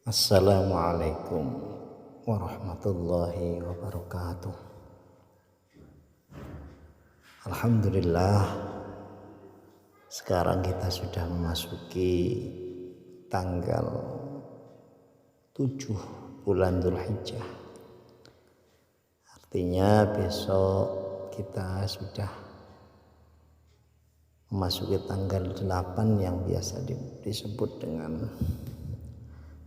Assalamualaikum warahmatullahi wabarakatuh. Alhamdulillah, sekarang kita sudah memasuki tanggal 7 bulan Dzulhijjah. Artinya besok kita sudah memasuki tanggal 8 yang biasa disebut dengan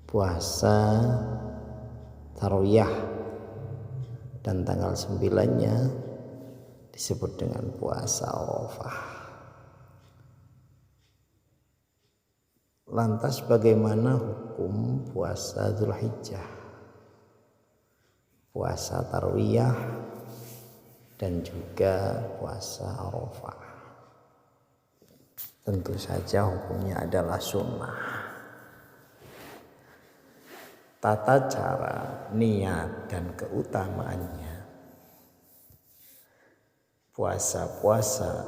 puasa Tarawiyah, dan tanggal 9-nya disebut dengan puasa Arafah. Lantas bagaimana hukum puasa Dzulhijjah, puasa Tarawiyah, dan juga puasa Arafah? Tentu saja hukumnya adalah sunnah. Tata cara, niat, dan keutamaannya, puasa-puasa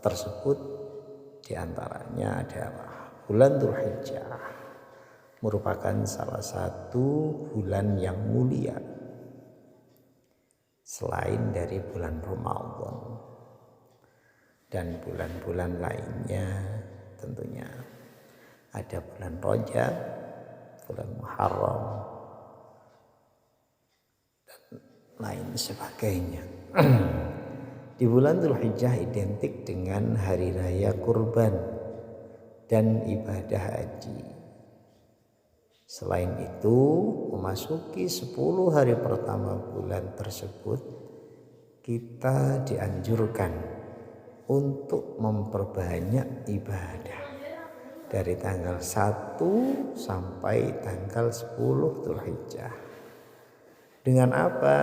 tersebut diantaranya adalah bulan Dzulhijjah merupakan salah satu bulan yang mulia selain dari bulan Ramadan dan bulan-bulan lainnya. Tentunya ada bulan Rajab, bulan Muharram, dan lain sebagainya. Di bulan Dzulhijjah identik dengan hari raya kurban dan ibadah haji. Selain itu, memasuki 10 hari pertama bulan tersebut, kita dianjurkan untuk memperbanyak ibadah dari tanggal 1 sampai tanggal 10 Dzulhijjah. Dengan apa?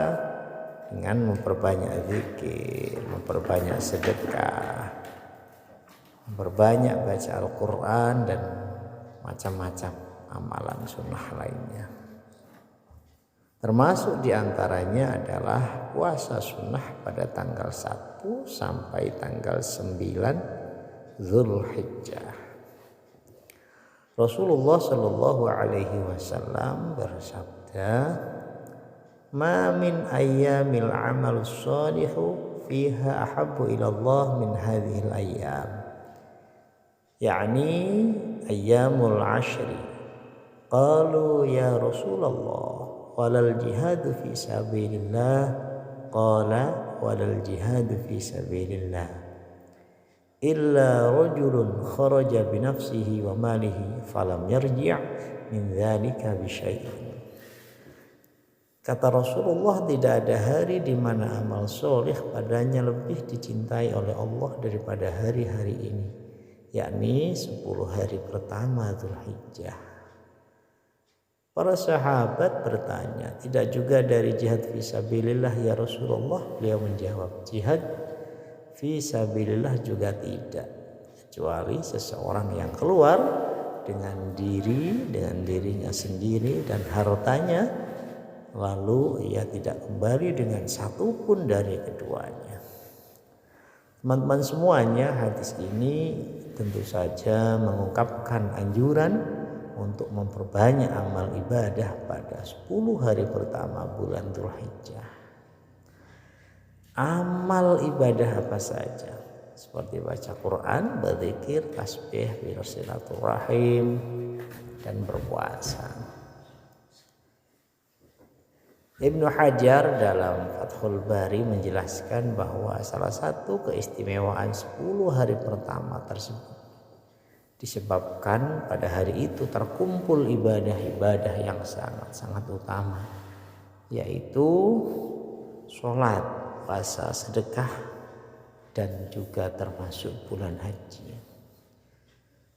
Dengan memperbanyak zikir, memperbanyak sedekah, memperbanyak baca Al-Quran, dan macam-macam amalan sunnah lainnya. Termasuk diantaranya adalah puasa sunnah pada tanggal 1 sampai tanggal 9 Dzulhijjah. Rasulullah Shallallahu Alaihi Wasallam bersabda, "Ma min ayyamil amal shalihu fiha ahabbu ila Allah min hadhil ayyam." Yani ayyamul ashri. Qalu ya Rasulullah, walal jihadu fi sabilillah? Qala walal jihadu fi sabilillah illa rajulun kharaja binafsihi wa malihi falam yarji' min dzalika bi syai'in. Kata Rasulullah, tidak ada hari di mana amal soleh padanya lebih dicintai oleh Allah daripada hari-hari ini, yakni 10 hari pertama Dzulhijjah. Para sahabat bertanya, tidak juga dari jihad fisabilillah ya Rasulullah? Beliau menjawab, jihad fisabilillah juga tidak, kecuali seseorang yang keluar dengan dirinya sendiri dan hartanya, lalu ia tidak kembali dengan satu pun dari keduanya. Teman-teman semuanya, hadis ini tentu saja mengungkapkan anjuran untuk memperbanyak amal ibadah pada 10 hari pertama bulan Dzulhijjah. Amal ibadah apa saja, seperti baca Quran, berzikir, tasbih, bersilaturahim, dan berpuasa. Ibnu Hajar dalam Fathul Bari menjelaskan bahwa salah satu keistimewaan 10 hari pertama tersebut disebabkan pada hari itu terkumpul ibadah-ibadah yang sangat-sangat utama, yaitu sholat, puasa, sedekah, dan juga termasuk bulan haji.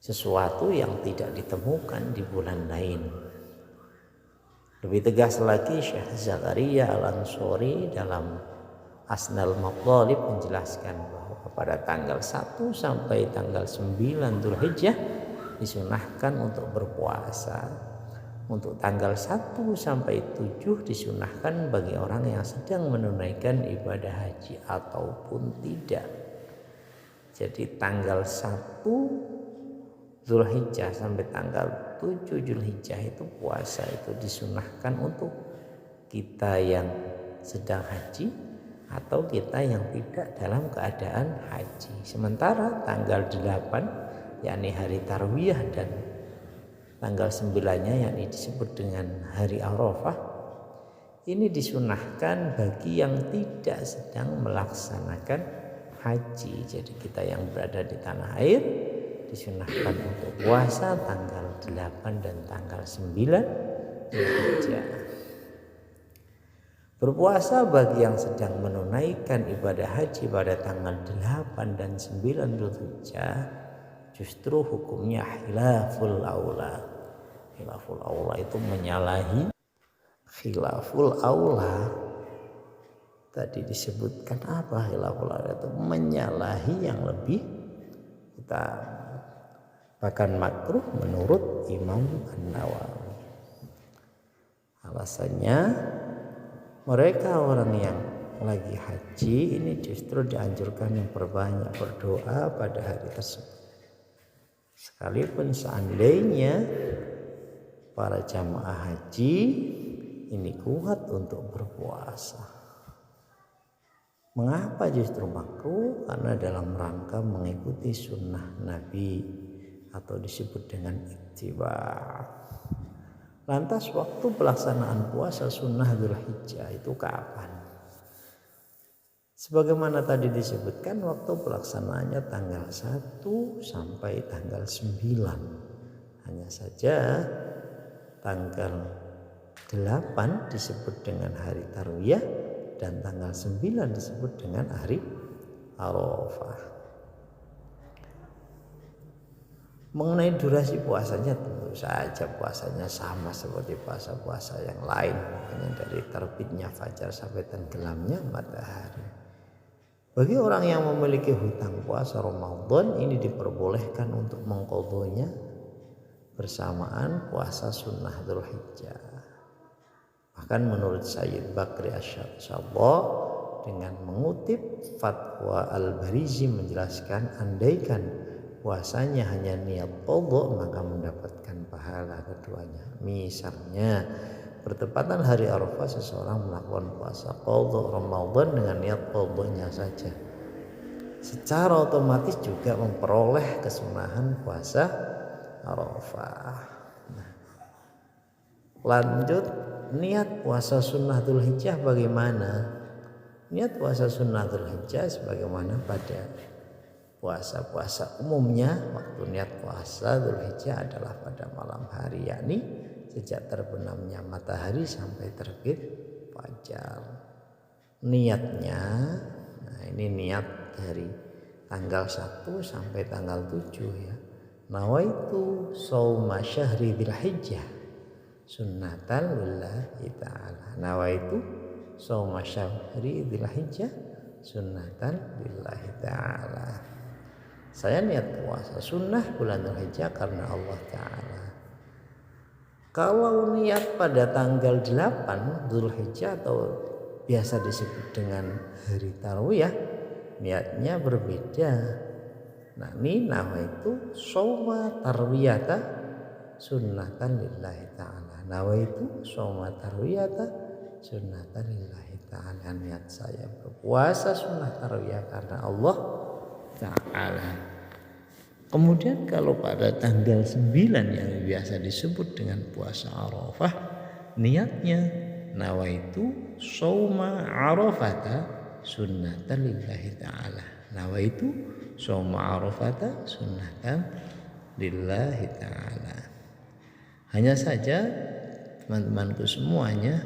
Sesuatu yang tidak ditemukan di bulan lain. Lebih tegas lagi, Syekh Zakaria Al-Ansori dalam Asnal Maqalib menjelaskan bahwa pada tanggal 1 sampai tanggal 9 Dzulhijjah disunahkan untuk berpuasa. Untuk tanggal 1 sampai 7 disunahkan bagi orang yang sedang menunaikan ibadah haji ataupun tidak. Jadi tanggal 1 Zulhijjah sampai tanggal 7 Zulhijjah itu puasa itu disunahkan untuk kita yang sedang haji atau kita yang tidak dalam keadaan haji. Sementara tanggal 8 yakni hari Tarwiyah dan tanggal 9-nya yakni disebut dengan hari Arafah, ini disunahkan bagi yang tidak sedang melaksanakan haji. Jadi kita yang berada di tanah air disunahkan untuk puasa tanggal 8 dan tanggal 9 Zulhijjah. Berpuasa bagi yang sedang menunaikan ibadah haji pada tanggal 8 dan 9 Zulhijjah justru hukumnya khilaful aula. Khilaful aula itu menyalahi. Khilaful aula tadi disebutkan apa? Khilaful aula itu menyalahi yang lebih utama. Bahkan makruh menurut Imam An-Nawawi. Alasannya mereka orang yang lagi haji ini justru dianjurkan yang berbanyak berdoa pada hari tersebut. Sekalipun seandainya para jamaah haji ini kuat untuk berpuasa. Mengapa justru makruh? Karena dalam rangka mengikuti sunnah Nabi atau disebut dengan ittiba. Lantas waktu pelaksanaan puasa sunnah Zulhijjah itu kapan? Sebagaimana tadi disebutkan, waktu pelaksanaannya tanggal 1 sampai tanggal 9. Hanya saja tanggal 8 disebut dengan hari Tarwiyah dan tanggal 9 disebut dengan hari Arafah. Mengenai durasi puasanya tentu saja puasanya sama seperti puasa-puasa yang lain, makanya dari terbitnya fajar sampai tenggelamnya matahari. Bagi orang yang memiliki hutang puasa Ramadan ini diperbolehkan untuk mengqadhonya bersamaan puasa sunnah Dzulhijjah. Bahkan menurut Sayyid Bakri Asy-Syabba dengan mengutip fatwa Al-Barizi menjelaskan andaikan puasanya hanya niat qadha maka mendapatkan pahala keduanya. Misalnya bertepatan hari Arafah seseorang melakukan puasa qadha Ramadan dengan niat qadhanya saja, secara otomatis juga memperoleh kesunahan puasa Arafah. Lanjut, niat puasa sunnah Dzulhijjah bagaimana? Niat puasa sunnah Dzulhijjah sebagaimana pada puasa-puasa umumnya, waktu niat puasa Dzulhijjah adalah pada malam hari, yakni sejak terbenamnya matahari sampai terbit fajar. Niatnya, nah ini niat dari tanggal 1 sampai tanggal 7 ya. Nawaitu shauma syahri Dzulhijjah sunnatan lillahi ta'ala. Nawaitu shauma syahri Dzulhijjah sunnatan lillahi ta'ala. Saya niat puasa sunnah bulan Dzulhijjah karena Allah Ta'ala. Kalau niat pada tanggal 8 Dzulhijjah atau biasa disebut dengan hari Tarwiyah, niatnya berbeda. Nah ini nawaitu shauma tarwiyata sunnatan lillahi ta'ala. Nawaitu shauma tarwiyata sunnatan lillahi ta'ala. Niat saya berpuasa sunnah tarwiyah karena Allah Ta'ala. Kemudian kalau pada tanggal 9 yang biasa disebut dengan puasa Arafah, niatnya nawaitu shauma Arafata sunnatan lillahi ta'ala. Nawaitu shauma Arafata sunnatan lillahi ta'ala. Hanya saja teman-temanku semuanya,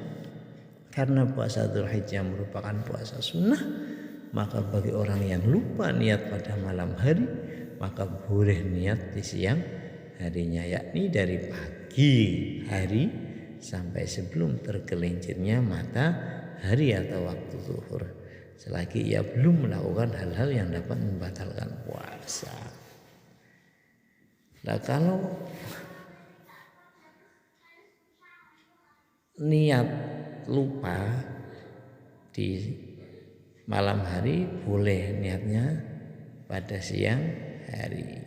karena puasa Dzulhijjah merupakan puasa sunnah, maka bagi orang yang lupa niat pada malam hari, maka boleh niat di siang harinya, yakni dari pagi hari sampai sebelum tergelincirnya matahari atau waktu zuhur, selagi ia belum melakukan hal-hal yang dapat membatalkan puasa. Nah kalau niat lupa di malam hari, boleh niatnya pada siang hari.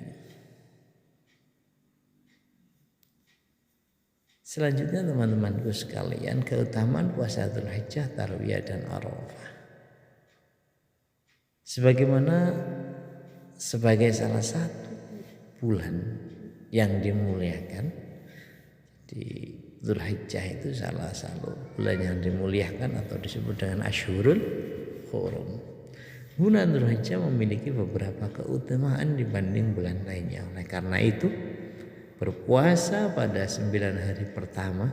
Selanjutnya teman-temanku sekalian, keutamaan puasa Dzulhijjah, Tarwiyah dan Arafah. Sebagaimana sebagai salah satu bulan yang dimuliakan, di Dzulhijjah itu salah satu bulan yang dimuliakan atau disebut dengan Asyhurul Hurum. Bulan Dzulhijjah memiliki beberapa keutamaan dibanding bulan lainnya. Oleh karena itu, berpuasa pada 9 hari pertama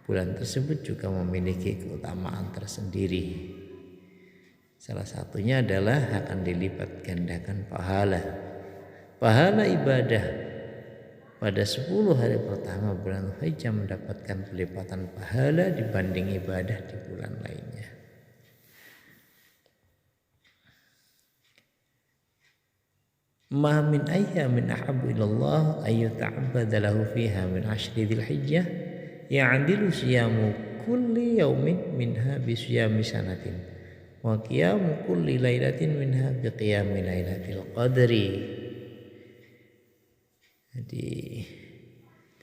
bulan tersebut juga memiliki keutamaan tersendiri. Salah satunya adalah akan dilipat gandakan pahala ibadah pada 10 hari pertama bulan Dzulhijjah mendapatkan pelipatan pahala dibanding ibadah di bulan lainnya. Ma min ayyamin ahabbu ilallah ayyuta'abbada lahu fiha min ashri dzilhijjah ya'dilu siyamu kulli yaumin minha bi siyami sanatin wa qiyamu kulli lailatin minha bi qiyami lailatul qadri. Jadi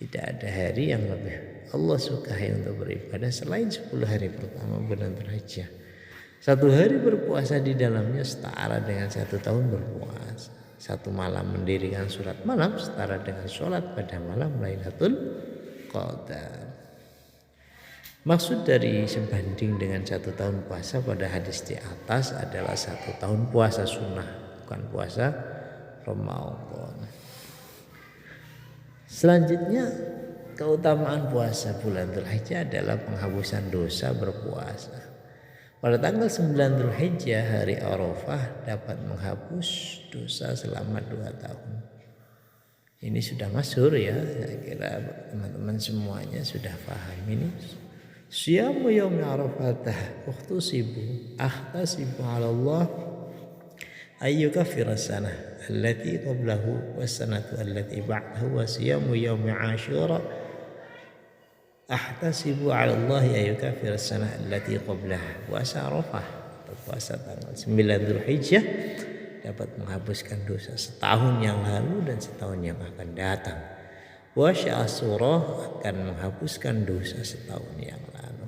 tidak ada hari yang lebih Allah sukai untuk beribadah selain 10 hari pertama bulan Dzulhijjah. 1 hari berpuasa di dalamnya setara dengan 1 tahun berpuasa. 1 malam mendirikan surat malam setara dengan sholat pada malam Lailatul Qadar. Maksud dari sebanding dengan 1 tahun puasa pada hadis di atas adalah 1 tahun puasa sunnah, bukan puasa Ramadan. Selanjutnya, keutamaan puasa bulan Dzulhijjah adalah penghapusan dosa berpuasa. Pada tanggal 9 Dzulhijjah hari Arafah dapat menghapus dosa selama 2 tahun. Ini sudah masyhur ya, saya kira teman-teman semuanya sudah paham ini. Siyamu yaumi Arafatah uhtasibu ahtasibu 'ala Allah ayyukaffira sanah allati qablahu was sanatu allati ba'dahu wa siyamu yaumi Asyura ahtasibu 'ala Allah ayyukaffira sanah allati qablahu. Puasa Arafah atau puasa tanggal 9 Dzulhijjah dapat menghapuskan dosa setahun yang lalu dan setahun yang akan datang. Puasa Asyura akan menghapuskan dosa setahun yang lalu.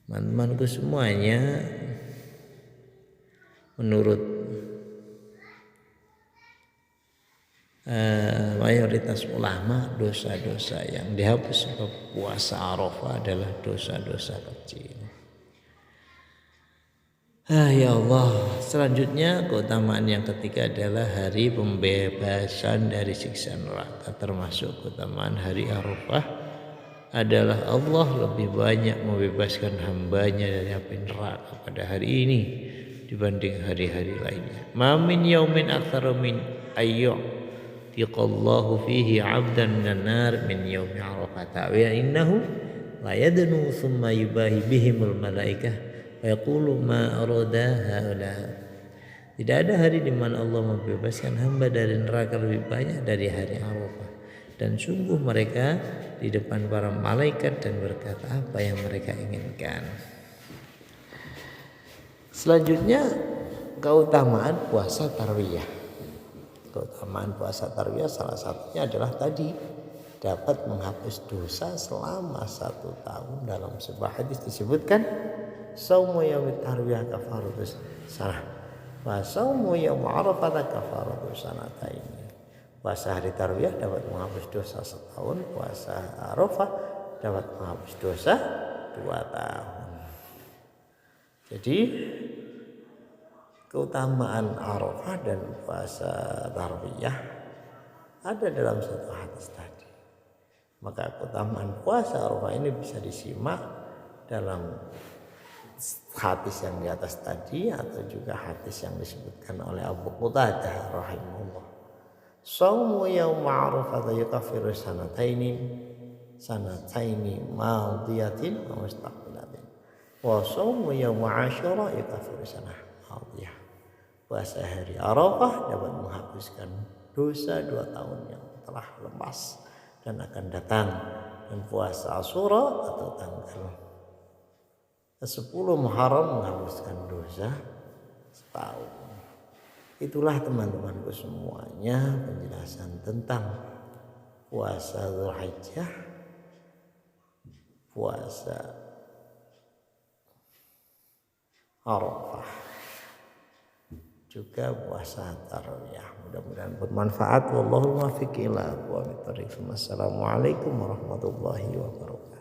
Teman-temanku semuanya, menurut mayoritas ulama, dosa-dosa yang dihapus sebab puasa Arafah adalah dosa-dosa kecil. Ya Allah, selanjutnya keutamaan yang ketiga adalah hari pembebasan dari siksa neraka. Termasuk keutamaan hari Arafah adalah Allah lebih banyak membebaskan hambanya dari api neraka pada hari ini dibanding hari-hari lainnya. Ma min yaumin aktsara min ayyu'tiqallahu fihi 'abdan minan nar min yaumi Arafah wa innahu la yadnu thumma yubahi bihimul malaikah wa yaqulu ma arada haula. Tidak ada hari di mana Allah membebaskan hamba dari neraka lebih banyak dari hari Arafah, dan sungguh mereka di depan para malaikat dan berkata apa yang mereka inginkan. Selanjutnya, keutamaan puasa Tarwiyah. Keutamaan puasa Tarwiyah salah satunya adalah tadi dapat menghapus dosa selama 1 tahun. Dalam sebuah hadis disebutkan saumu yaumit tarwiyah kafaratus sanah wa saumu yaum Arafah kafaratus sanatain. Puasa hari Tarwiyah dapat menghapus dosa setahun, puasa Arafah dapat menghapus dosa 2 tahun. Jadi keutamaan Arafah dan puasa Tarwiyah ada dalam satu hadis tadi. Maka keutamaan puasa Arafah ini bisa disimak dalam hadis yang di atas tadi atau juga hadis yang disebutkan oleh Abu Qutadah rahimahullah. Shaumu yaum Arafah yukaffiru sanataini madiyatin wa mustaqbilatin. Wa shaumu yaum Asyura yukaffiru sanah madiyah. Puasa hari Arafah dapat menghapuskan dosa 2 tahun yang telah lepas dan akan datang. Dan puasa Asyura atau tanggal 10 Muharram menghapuskan dosa setahun. Itulah teman-temanku semuanya penjelasan tentang puasa Dzulhijjah, puasa Arafah, juga puasa Tarawih. Mudah-mudahan bermanfaat. Wallahul muwaffiq ila aqwamit thoriq. Wassalamualaikum warahmatullahi wabarakatuh.